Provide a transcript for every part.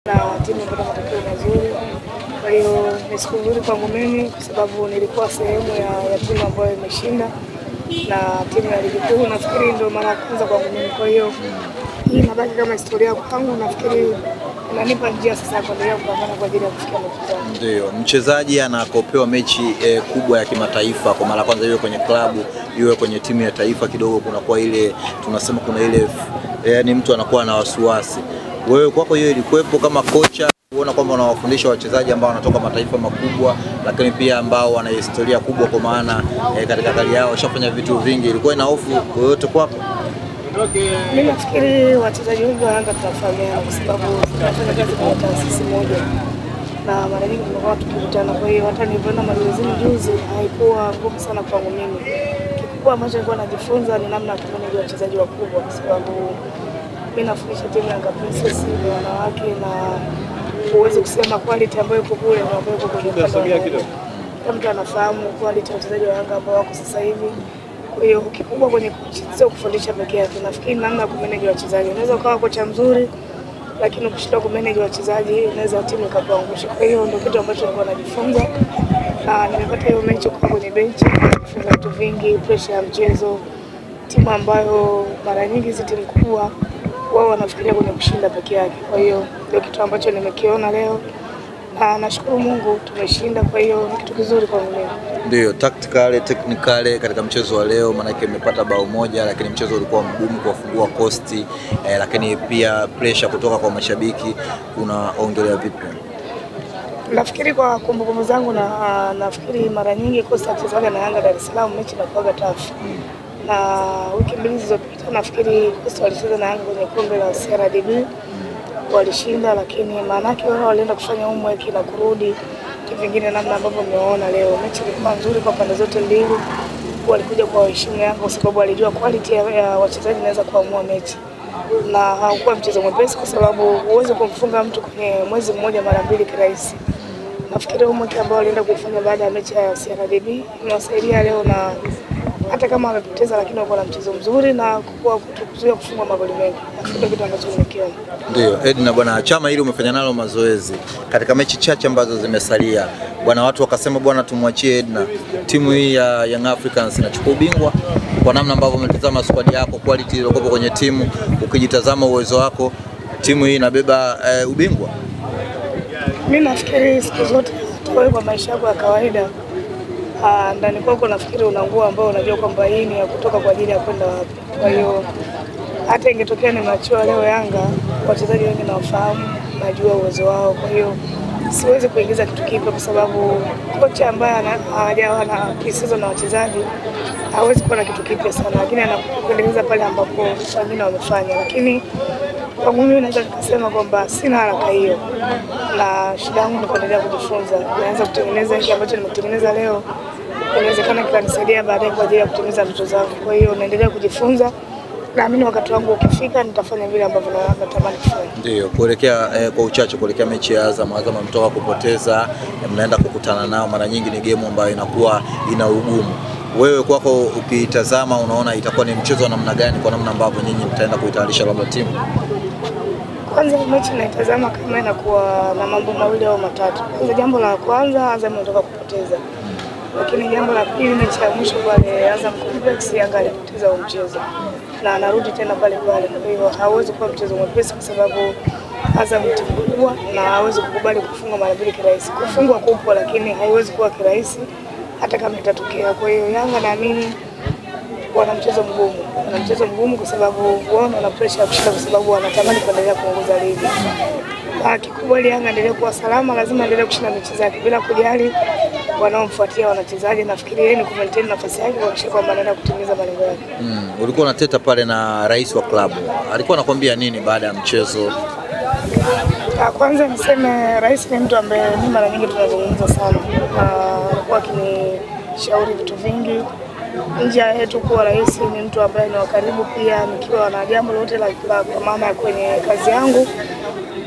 Na timu imepata matokeo mazuri. Kwa hiyo ni siku nzuri kwangu mimi kwa sababu nilikuwa sehemu ya timu ambayo imeshinda na timu ya ligi kuu. Nafikiri ndio mara ya kwanza kwangu mimi. Kwa hiyo hii inabaki kama historia kwangu. Nafikiri inanipa njia sasa ya kuendelea kupambana kwa ajili ya kufikia mafanikio. Ndio, mchezaji anakopewa mechi kubwa ya kimataifa kwa mara kwanza, iwe kwenye klabu, iwe kwenye timu ya taifa, kidogo kunakuwa ile tunasema kuna ile yani mtu anakuwa na wasiwasi. Wewe kwako hiyo ilikuwepo kama kocha kuona kwamba unawafundisha wachezaji ambao wanatoka mataifa makubwa lakini pia ambao wana historia kubwa kwa maana katika kali yao washafanya vitu vingi, ilikuwa ina hofu yoyote kwako? Mimi nafikiri wachezaji wengi wa Yanga tunafahamiana kwa sababu tunafanya kazi kwa taasisi moja na mara nyingi tunakuwa tukikutana. Kwa hiyo hata nilipoenda mazoezini juzi haikuwa ngumu sana kwangu mimi. Kikubwa ambacho nilikuwa najifunza ni namna ya kumanage wachezaji wakubwa kwa sababu mimi nafundisha timu ya Yanga Princess ya wanawake na uweze kusema quality ambayo iko kule na ambayo iko kwenye kanda. Kama mtu anafahamu quality ya wachezaji wa Yanga ambao wako sasa hivi. Kwa hiyo kikubwa kwenye sio kufundisha pekee yake. Nafikiri namna ya kumanage wachezaji. Unaweza ukawa kocha mzuri lakini ukishindwa kumanage wachezaji inaweza timu ikakuangusha. Kwa hiyo ndio kitu ambacho nilikuwa najifunza. Na nimepata hiyo mechi kwa kwenye benchi, kufunga vitu vingi, pressure ya mchezo. Timu ambayo mara nyingi hizi timu kubwa wao wanafikiria kwenye kushinda pekee yake. Kwa hiyo ndio kitu ambacho nimekiona leo. Na nashukuru Mungu tumeshinda, kwa hiyo ni kitu kizuri kwa mimi. Ndio, technically katika mchezo wa leo maana yake imepata bao moja lakini mchezo ulikuwa mgumu kuwafungua Coast, lakini pia pressure kutoka kwa mashabiki, unaongelea vipi? Nafikiri kwa kumbukumbu zangu na nafikiri mara nyingi Coast akicheza na Yanga Dar es Salaam mechi inakuwa tough. Na wiki mbili zilizopita nafikiri Coast walicheza na Yanga kwenye kombe la CRDB walishinda, lakini maana yake wao walienda kufanya homework na kurudi kivingine namna ambavyo mmeona leo. Mechi ilikuwa nzuri kwa pande zote mbili. Walikuja kwa heshima Yanga kwa sababu walijua quality ya wachezaji inaweza kuamua mechi. Na haukuwa mchezo mwepesi kwa sababu huwezi kumfunga mtu kwenye mwezi mmoja mara mbili kirahisi. Nafikiri homework ambao walienda kuifanya baada ya mechi ya CRDB imewasaidia leo, na hata kama wamepoteza lakini wako na mchezo mzuri na kuzuia kufungwa magoli mengi. Ndio kitu ambacho nimekiona. Ndio, Edna bwana, chama hili umefanya nalo mazoezi katika mechi chache ambazo zimesalia. Bwana, watu wakasema bwana tumwachie Edna. Timu hii ya Young Africans inachukua ubingwa kwa namna ambavyo umetazama squad yako, quality iliyokuwa kwenye timu, ukijitazama uwezo wako, timu hii inabeba ubingwa. Mimi nafikiri siku zote kwa maisha yako ya kawaida ndani kwako nafikiri una nguo ambayo unajua kwamba hii ni ya kutoka kwa ajili ya kwenda wapi. Kwa hiyo hata ingetokea nimeachiwa leo Yanga, wachezaji wengi nawafahamu, najua uwezo wao. Kwa hiyo siwezi kuingiza kitu kipya kwa sababu kocha ambaye hajawa na pre-season na wachezaji hawezi kuwa na kitu kipya sana, lakini anakuendeleza pale ambapo wengine wamefanya. Lakini kwa mimi naweza kusema kwamba sina haraka hiyo, na shida yangu ni kuendelea kujifunza. Naanza kutengeneza hiki ambacho nimetengeneza leo, inawezekana kikanisaidia baadaye kwa ajili ya kutimiza ndoto zangu. Kwa hiyo naendelea kujifunza. Naamini wakati wangu ukifika nitafanya vile ambavyo natamani kufanya. Ndio, kuelekea kwa uchache kuelekea mechi ya Azam mtoka kupoteza, mnaenda kukutana nao, mara nyingi ni game ambayo inakuwa ina ugumu. Wewe kwako ukitazama unaona itakuwa ni mchezo wa namna gani kwa namna ambavyo nyinyi mtaenda kuitayarisha labda timu? Kwanza mechi naitazama kama inakuwa na mambo mawili au matatu. Kwanza jambo la kwanza, Azam anatoka kupoteza. Lakini jambo la pili, mechi ya mwisho pale Azam Complex Yanga alipoteza huo mchezo. Na anarudi tena pale pale. Kwa hiyo hawezi kuwa mchezo mwepesi kwa sababu Azam ni timu kubwa na hawezi kukubali kufunga mara mbili kirahisi. Kufungwa kupo lakini haiwezi kuwa kirahisi hata kama itatokea. Kwa hiyo Yanga naamini wana mchezo mgumu. Wana mchezo mgumu kwa sababu wao wana pressure ya kushinda kwa sababu wanatamani kuendelea kuongoza ligi. Kikubwa Yanga endelee kuwa salama, lazima endelee kushinda mechi zake bila kujali wanaomfuatia wanachezaji. Nafikiri yeye ni kumaintain nafasi yake kuhakikisha kwamba anaenda kutimiza malengo yake. Ulikuwa unateta pale na rais wa klabu. Alikuwa anakuambia nini baada ya mchezo? Kwanza niseme rais ni mtu ambaye mimi mara nyingi tunazungumza sana. Alikuwa akinishauri vitu vingi. Nje yetu kuwa rais ni mtu ambaye ni wa karibu pia, nikiwa na jambo lolote la kwa maana kwenye kazi yangu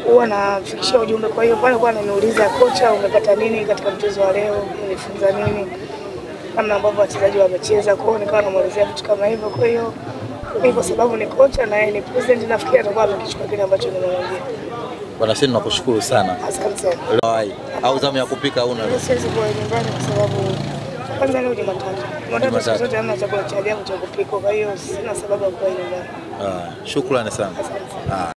huwa nafikishia ujumbe. Kwa hiyo pale kwa ananiuliza kocha, umepata nini katika mchezo wa leo, umejifunza nini, namna ambavyo wachezaji wamecheza. Kwa hiyo nikawa namuelezea vitu kama hivyo. Kwa hiyo Mimi kwa sababu ni kocha na yeye ni president, nafikiri atakuwa amekichukua kile ambacho nimemwambia. Bwana, sisi tunakushukuru sana. Asante sana. Au zamu ya kupika una? Siwezi kuwa nyumbani kwa sababu kwanza leo ni Jumatatu zote hamna chakula cha ajabu cha kupika, kwa hiyo sina sababu ya kuwa nyumbani. Shukrani sana. Asante.